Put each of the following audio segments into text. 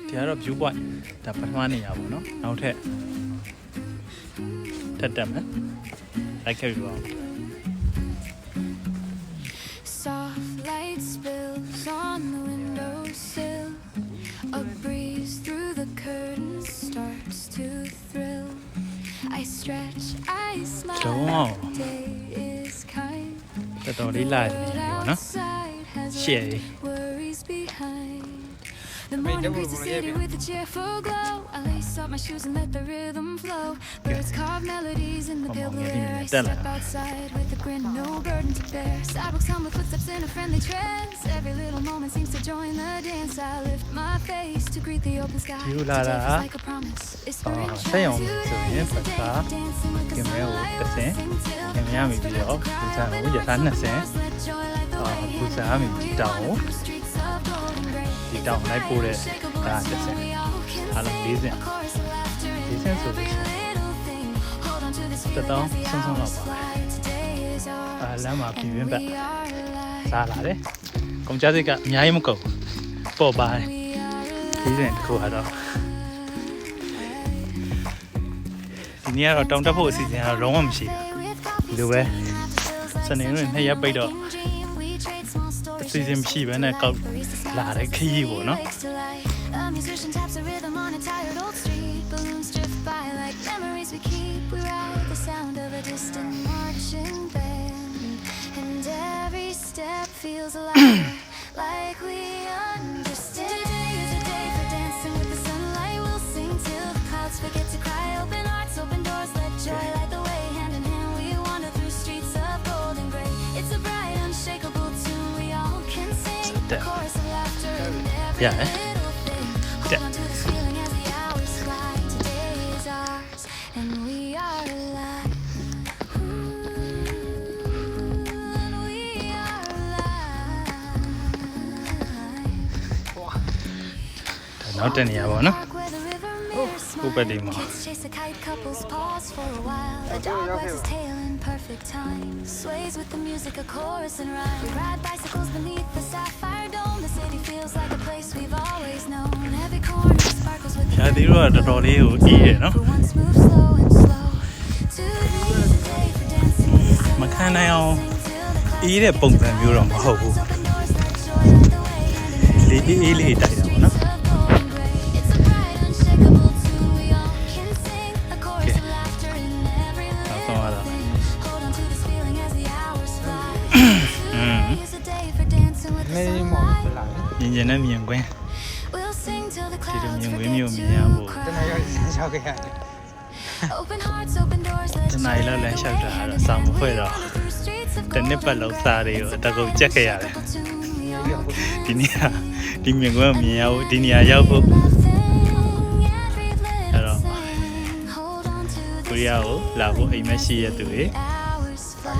ဒီကတော့ view point ဒါပထမနေရာပေါ့နော်နောက်ထပ်တက်မယ်လိုက်ခဲ့ပြီးတော့ Soft light spills on the windowsill. A breeze through the curtains starts to thrill. I stretch, I smile. The day is kind. တော်တော်လေးလာနေပြီပေါ့နော်ရှေ့ Worries behind. The morning greets the city with a cheerful glow. I lace up my shoes and let the rhythm flow. Birds carve melodies in the pale blue air. I step outside with a grin, no burden to bear. Sidewalks hum with footsteps in a friendly trance. Every little moment seems to join the dance. I lift my face to greet the open sky. Today feels like a promise. It's the rich so you can wear the same. Can we have me video? We just had nothing. Who's a me down? Die down like put it. That's it. I love listen. Listen to this. The down, something like that. Let me give you back. Salad. Come just get me. I'm go. Bye bye. Listen to her. ဒီနေ့ကတော့တောင်တက်ဖို့အစီအစဉ်ကတော့လုံးဝမရှိဘူးဒီလိုပဲစနေနေ့နှစ်ရက်ပိတ်တော့အစီအစဉ်မရှိဘဲနဲ့ကောက်လာတဲ့ခရီးပေါ့နော်Forget to cry, open hearts, open doors, let joy light the way. Hand in hand, we wander through streets of gold and gray. It's a bright, unshakable tune we all can sing. A chorus of laughter in every little thing. Hold on to this feeling as the hours fly. Today is ours, and we are alive. And we are alive. နောက်တက်နေရပါတော့နော်ဟုတ်ပဲဒီမှာ Chase a kite, couples pause for a while. A dog wags his tail in perfect time. Sways with the music, a chorus and rhyme. We ride bicycles beneath the sapphire dome. The city feels like a place we've always known. Every corner sparkles with the ရာသီတော့တော်တော်လေးကိုအေးရနော် once move slow and slow. Today is the day for dancing with the sun. မခံနိုင်အောင်အေးတဲ့ပုံစံမျိုးတော့မဟုတ်ဘူးလေးအေးလေးတိုက်တာပေါ့နော်မြင်ကျင်တဲ့မြင်ကွင်းဒီလိုမြင်ကွင်းမျိုးမြင်ရဖို့တနင်္လာရီလောက်လမ်းလျှောက်တာတော့စောင့်ဖွဲ့တော့တနစ်ပတ်လုံးစားတွေကိုအတကုတ်ကြက်ခဲ့ရတယ်ဒီနေ့ဒီမြင်ကွင်းမြင်ရဖို့ဒီနေရာရောက်ဖို့အဲ့တော့ကိုရီးယားကိုလာဖို့အိမ်မရှိရသူတွေ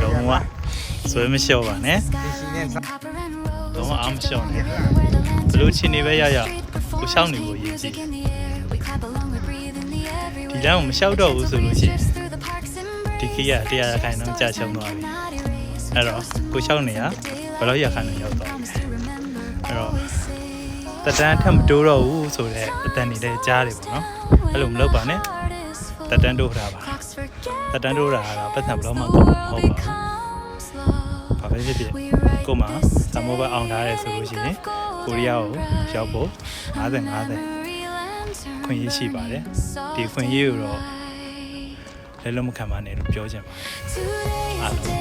လုံးဝဆွဲမလျှော့ပါနဲ့လုံးဝအားမလျှော့နဲ့ဘလို့ချင်းနေပဲရကိုရှောင်းနေဖို့ရည်ကြည့်ဒီလမ်းကိုမလျှောက်တော့ဘူးဆိုလို့ရှိရင်ဒီခေတ်ကတရားခိုင်တော့ကြာချုံသွားပြီအဲ့တော့ကိုရှောင်းနေရဘယ်တော့ရခိုင်တော့ရောက်သွားပြီအဲ့တော့တတန်းထပ်မတိုးတော့ဘူးဆိုတော့အတန်နေတဲ့ကြားတယ်ပေါ့နော်အဲ့လိုမလုပ်ပါနဲ့တတန်းတိုးတာပါတတန်းတိုးတာကတော့ပတ်စံဘလို့မှတော့မဟုတ်ပါဘူးဘာပဲဖြစ်ဖြစ်ကိုမှသမောဘအောင်ထားရဲဆိုလို့ရှိရင်ကိုရီးယားကိုရောက်ဖို့50ခွင့်ရရှိပါတယ်ဒီခွင့်ရကိုတော့လည်းလုံးမခံပါနဲ့လို့ပြောချင်ပါတယ်အားလုံး